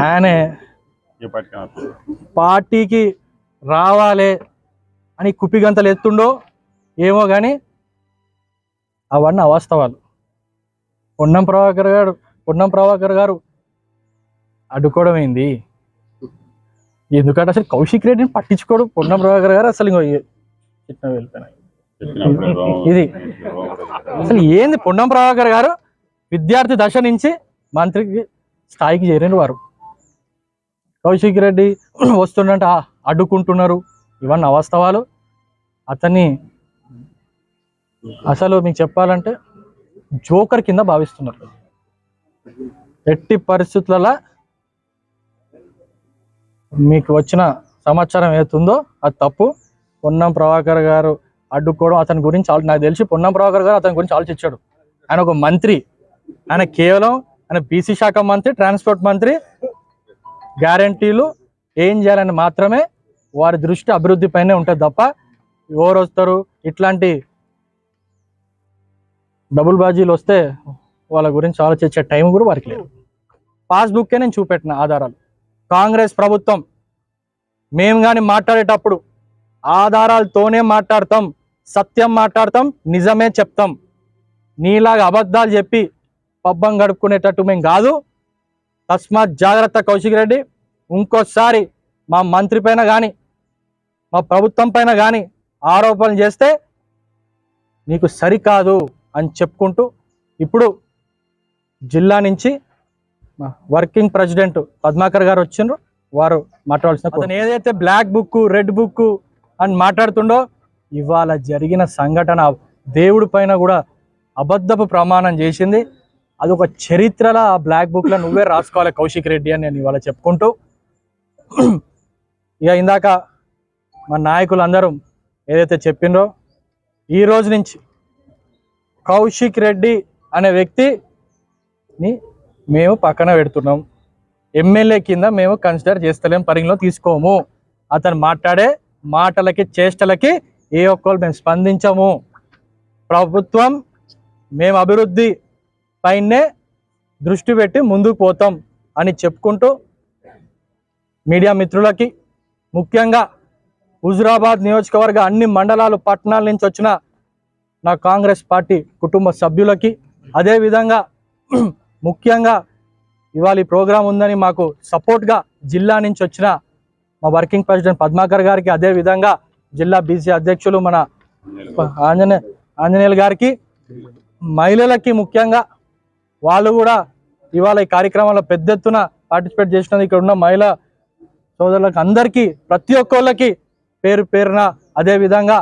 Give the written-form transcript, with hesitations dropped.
ఆయనే పార్టీకి రావాలి అని కుప్పిగంతలు ఎత్తుండో ఏమో కానీ అవన్నీ అవాస్తవాలు. పొన్నం ప్రభాకర్ గారు అడ్డుకోవడం ఏంది? ఎందుకంటే అసలు కౌశిక్ రెడ్డిని పట్టించుకోడు పొన్నం ప్రభాకర్ గారు. అసలు వెళ్ళిపోయినాయి ఇది అసలు ఏంది? పొన్నం ప్రభాకర్ గారు విద్యార్థి దశ నుంచి మంత్రికి స్థాయికి చేరిన వారు. కౌశిక్ రెడ్డి వస్తుండంటే అడ్డుకుంటున్నారు. ఇవన్నీ అవాస్తవాలు. అతన్ని అసలు మీకు చెప్పాలంటే జోకర్ కింద భావిస్తున్నారు. ఎట్టి పరిస్థితులలో మీకు వచ్చిన సమాచారం ఏతుందో అది తప్పు. పొన్నం ప్రభాకర్ గారు అడ్డుకోవడం అతని గురించి నాకు తెలిసి పొన్నం ప్రభాకర్ గారు అతని గురించి ఆలోచించాడు. ఆయన ఒక మంత్రి, ఆయన కేవలం ఆయన బీసీ శాఖ మంత్రి, ట్రాన్స్పోర్ట్ మంత్రి. గ్యారంటీలు ఏం చేయాలని మాత్రమే వారి దృష్టి అభివృద్ధి పైనే ఉంటుంది తప్ప ఎవరు వస్తారు ఇట్లాంటి డబుల్ బాజీలు వస్తే వాళ్ళ గురించి ఆలోచించే టైం కూడా వారికి లేదు. పాస్బుక్కే నేను చూపెట్టిన ఆధారాలు. కాంగ్రెస్ ప్రభుత్వం మేము కానీ మాట్లాడేటప్పుడు ఆధారాలతోనే మాట్లాడతాం, సత్యం మాట్లాడతాం, నిజమే చెప్తాం. నీలాగా అబద్ధాలు చెప్పి పబ్బం గడుపుకునేటట్టు మేము కాదు. తస్మాత్ జాగ్రత్త కౌశిక్ రెడ్డి. ఇంకోసారి మా మంత్రి పైన కానీ మా ప్రభుత్వం పైన కానీ ఆరోపణలు చేస్తే నీకు సరికాదు అని చెప్పుకుంటూ ఇప్పుడు జిల్లా నుంచి వర్కింగ్ ప్రెసిడెంట్ పద్మాకర్ గారు వచ్చిండ్రు. వారు మాట్లాడాల్సిన అతను ఏదైతే బ్లాక్ బుక్, రెడ్ బుక్ అని మాట్లాడుతుండో ఇవాళ జరిగిన సంఘటన దేవుడి పైన కూడా అబద్ధపు ప్రమాణం చేసింది. అదొక చరిత్రలో ఆ బ్లాక్ బుక్లో నువ్వే రాసుకోవాలి కౌశిక్ రెడ్డి అని నేను ఇవాళ చెప్పుకుంటూ, ఇక ఇందాక మా నాయకులందరూ ఏదైతే చెప్పిండ్రో ఈ రోజు నుంచి కౌశిక్ రెడ్డి అనే వ్యక్తిని మేము పక్కన పెడుతున్నాం. ఎమ్మెల్యే కింద మేము కన్సిడర్ చేస్తలేం, పరిగణలో తీసుకోము. అతను మాట్లాడే మాటలకి చేష్టలకి ఏ ఒక్కరు మేము స్పందించము. ప్రభుత్వం మేము అభివృద్ధి పైనే దృష్టి పెట్టి ముందుకు పోతాం అని చెప్పుకుంటూ మీడియా మిత్రులకి, ముఖ్యంగా హుజురాబాద్ నియోజకవర్గ అన్ని మండలాలు, పట్టణాల నుంచి వచ్చిన నా కాంగ్రెస్ పార్టీ కుటుంబ సభ్యులకి, అదేవిధంగా ముఖ్యంగా ఇవాళ ఈ ప్రోగ్రాం ఉందని మాకు సపోర్ట్గా జిల్లా నుంచి వచ్చిన మా వర్కింగ్ ప్రెసిడెంట్ పద్మాకర్ గారికి, అదేవిధంగా జిల్లా బీసీ అధ్యక్షులు మన ఆంజనేయులు గారికి, మహిళలకి ముఖ్యంగా వాళ్ళు కూడా ఇవాళ ఈ కార్యక్రమంలో పెద్ద ఎత్తున పార్టిసిపేట్ చేసినది. ఇక్కడ ఉన్న మహిళా సోదరులకు అందరికీ, ప్రతి ఒక్కళ్ళకి పేరు పేరున, అదేవిధంగా